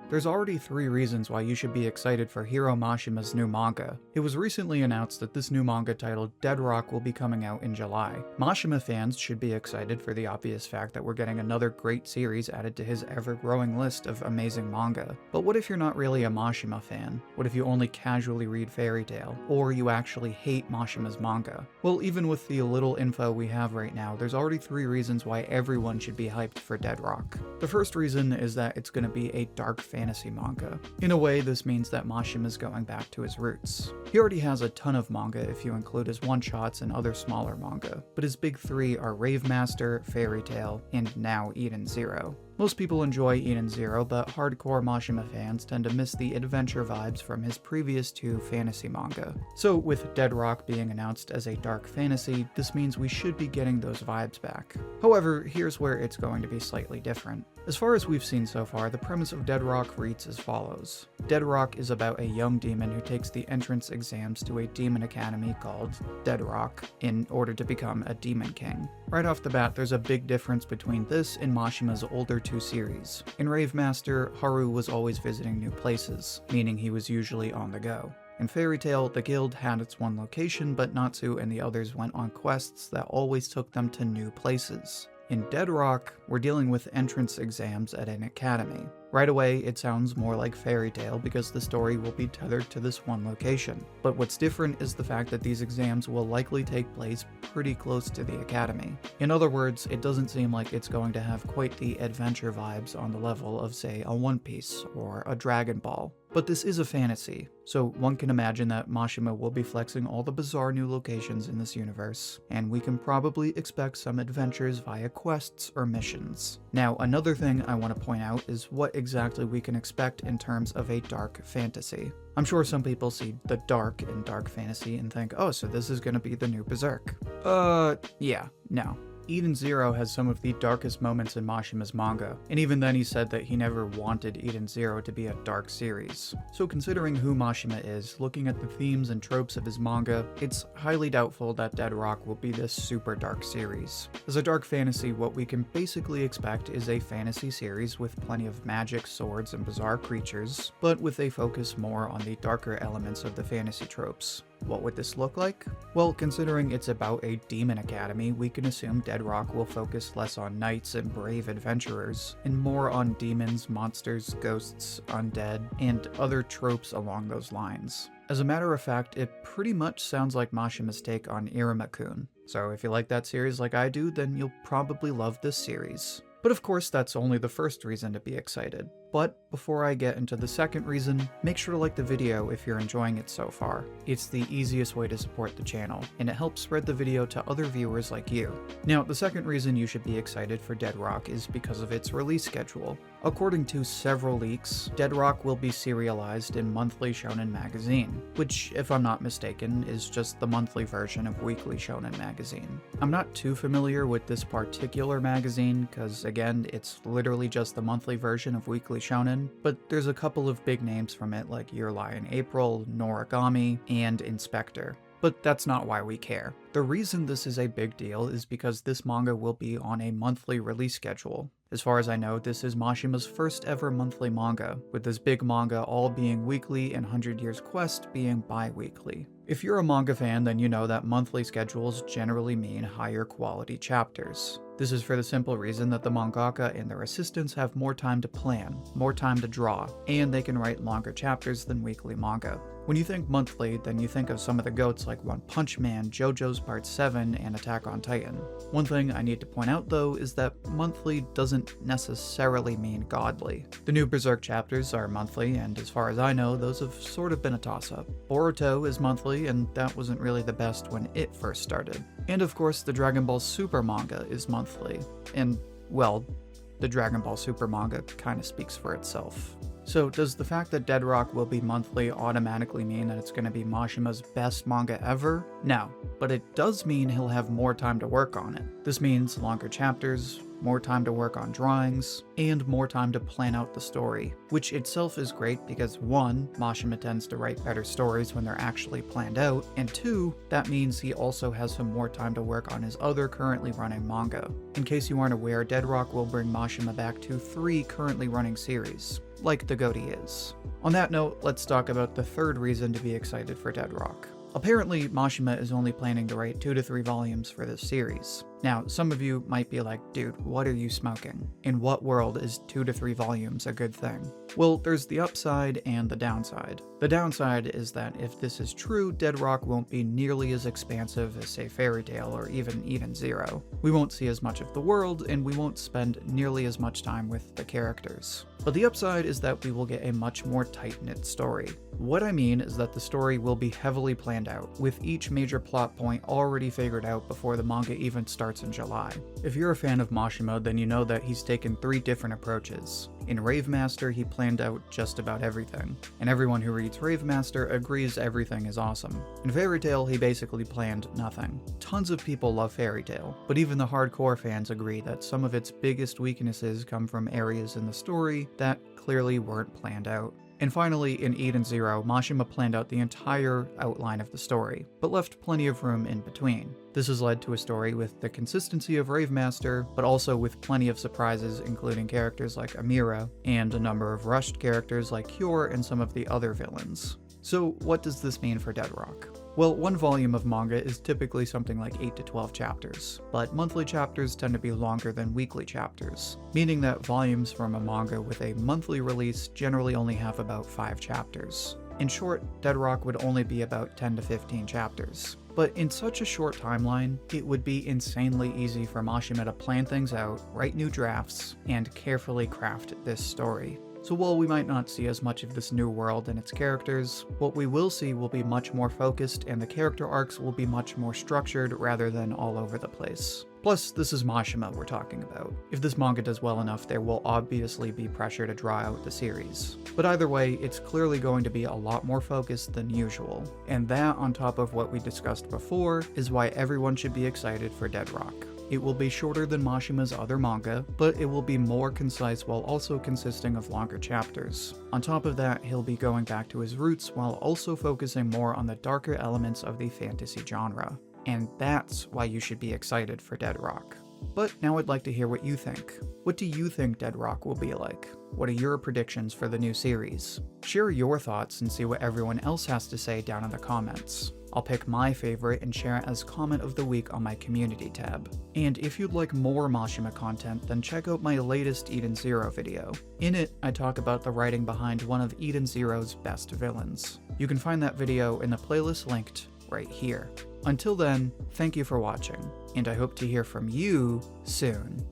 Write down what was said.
There's already 3 reasons why you should be excited for Hiro Mashima's new manga. It was recently announced that this new manga titled Dead Rock will be coming out in July. Mashima fans should be excited for the obvious fact that we're getting another great series added to his ever-growing list of amazing manga. But what if you're not really a Mashima fan? What if you only casually read Fairy Tail? Or you actually hate Mashima's manga? Well, even with the little info we have right now, there's already 3 reasons why everyone should be hyped for Dead Rock. The first reason is that it's going to be a dark fantasy manga. In a way, this means that Mashima's going back to his roots. He already has a ton of manga if you include his one-shots and other smaller manga, but his big 3 are Rave Master, Fairy Tail, and now Eden Zero. Most people enjoy Eden Zero, but hardcore Mashima fans tend to miss the adventure vibes from his previous 2 fantasy manga. So with Dead Rock being announced as a dark fantasy, this means we should be getting those vibes back. However, here's where it's going to be slightly different. As far as we've seen so far, the premise of Dead Rock reads as follows. Dead Rock is about a young demon who takes the entrance exams to a demon academy called Dead Rock in order to become a demon king. Right off the bat, there's a big difference between this and Mashima's older 2 series. In Rave Master, Haru was always visiting new places, meaning he was usually on the go. In Fairy Tail, the guild had its one location, but Natsu and the others went on quests that always took them to new places. In Dead Rock, we're dealing with entrance exams at an academy. Right away, it sounds more like Fairy Tail because the story will be tethered to this one location. But what's different is the fact that these exams will likely take place pretty close to the academy. In other words, it doesn't seem like it's going to have quite the adventure vibes on the level of, say, a One Piece or a Dragon Ball. But this is a fantasy, so one can imagine that Mashima will be flexing all the bizarre new locations in this universe, and we can probably expect some adventures via quests or missions. Now, another thing I want to point out is what exactly we can expect in terms of a dark fantasy. I'm sure some people see the dark in dark fantasy and think, oh, so this is gonna be the new Berserk. Yeah, no. Eden Zero has some of the darkest moments in Mashima's manga, and even then he said that he never wanted Eden Zero to be a dark series. So considering who Mashima is, looking at the themes and tropes of his manga, it's highly doubtful that Dead Rock will be this super dark series. As a dark fantasy, what we can basically expect is a fantasy series with plenty of magic, swords, and bizarre creatures, but with a focus more on the darker elements of the fantasy tropes. What would this look like? Well, considering it's about a demon academy, we can assume Dead Rock will focus less on knights and brave adventurers, and more on demons, monsters, ghosts, undead, and other tropes along those lines. As a matter of fact, it pretty much sounds like Mashima's take on Iruma-kun. So if you like that series like I do, then you'll probably love this series. But of course, that's only the first reason to be excited. But before I get into the second reason, make sure to like the video if you're enjoying it so far. It's the easiest way to support the channel, and it helps spread the video to other viewers like you. Now, the second reason you should be excited for Dead Rock is because of its release schedule. According to several leaks, Dead Rock will be serialized in Monthly Shonen magazine, which, if I'm not mistaken, is just the monthly version of Weekly Shonen magazine. I'm not too familiar with this particular magazine, because again, it's literally just the monthly version of Weekly Shonen, but there's a couple of big names from it like Your Lie in April, Noragami, and Inspector. But that's not why we care. The reason this is a big deal is because this manga will be on a monthly release schedule. As far as I know, this is Mashima's first ever monthly manga, with this big manga all being weekly and 100 Years Quest being bi-weekly. If you're a manga fan, then you know that monthly schedules generally mean higher quality chapters. This is for the simple reason that the mangaka and their assistants have more time to plan, more time to draw, and they can write longer chapters than weekly manga. When you think monthly, then you think of some of the GOATs like One Punch Man, JoJo's Part 7, and Attack on Titan. One thing I need to point out though is that monthly doesn't necessarily mean godly. The new Berserk chapters are monthly, and as far as I know, those have sort of been a toss-up. Boruto is monthly, and that wasn't really the best when it first started. And of course, the Dragon Ball Super manga is monthly. And, well, the Dragon Ball Super manga kinda speaks for itself. So does the fact that Dead Rock will be monthly automatically mean that it's going to be Mashima's best manga ever? No, but it does mean he'll have more time to work on it. This means longer chapters, more time to work on drawings, and more time to plan out the story, which itself is great because 1, Mashima tends to write better stories when they're actually planned out, and 2, that means he also has some more time to work on his other currently running manga. In case you aren't aware, Dead Rock will bring Mashima back to 3 currently running series. like the goatee is. On that note, let's talk about the third reason to be excited for Dead Rock. Apparently, Mashima is only planning to write 2 to 3 volumes for this series. Now, some of you might be like, dude, what are you smoking? In what world is 2 to 3 volumes a good thing? Well, there's the upside and the downside. The downside is that if this is true, Dead Rock won't be nearly as expansive as, say, Fairy Tail or even Eden Zero. We won't see as much of the world, and we won't spend nearly as much time with the characters. But the upside is that we will get a much more tight-knit story. What I mean is that the story will be heavily planned out, with each major plot point already figured out before the manga even starts in July. If you're a fan of Mashima, then you know that he's taken 3 different approaches. In Rave Master, he planned out just about everything, and everyone who reads Rave Master agrees everything is awesome. In Fairy Tail, he basically planned nothing. Tons of people love Fairy Tail, but even the hardcore fans agree that some of its biggest weaknesses come from areas in the story that clearly weren't planned out. And finally, in Eden Zero, Mashima planned out the entire outline of the story, but left plenty of room in between. This has led to a story with the consistency of Rave Master, but also with plenty of surprises, including characters like Amira, and a number of rushed characters like Cure and some of the other villains. So what does this mean for Dead Rock? Well, one volume of manga is typically something like 8 to 12 chapters, but monthly chapters tend to be longer than weekly chapters, meaning that volumes from a manga with a monthly release generally only have about 5 chapters. In short, Dead Rock would only be about 10 to 15 chapters. But in such a short timeline, it would be insanely easy for Mashima to plan things out, write new drafts, and carefully craft this story. So while we might not see as much of this new world and its characters, what we will see will be much more focused and the character arcs will be much more structured rather than all over the place. Plus, this is Mashima we're talking about. If this manga does well enough, there will obviously be pressure to draw out the series. But either way, it's clearly going to be a lot more focused than usual. And that, on top of what we discussed before, is why everyone should be excited for Dead Rock. It will be shorter than Mashima's other manga, but it will be more concise while also consisting of longer chapters. On top of that, he'll be going back to his roots while also focusing more on the darker elements of the fantasy genre. And that's why you should be excited for Dead Rock. But now I'd like to hear what you think. What do you think Dead Rock will be like? What are your predictions for the new series? Share your thoughts and see what everyone else has to say down in the comments. I'll pick my favorite and share it as comment of the week on my community tab. And if you'd like more Mashima content, then check out my latest Eden Zero video. In it, I talk about the writing behind one of Eden Zero's best villains. You can find that video in the playlist linked right here. Until then, thank you for watching, and I hope to hear from you soon.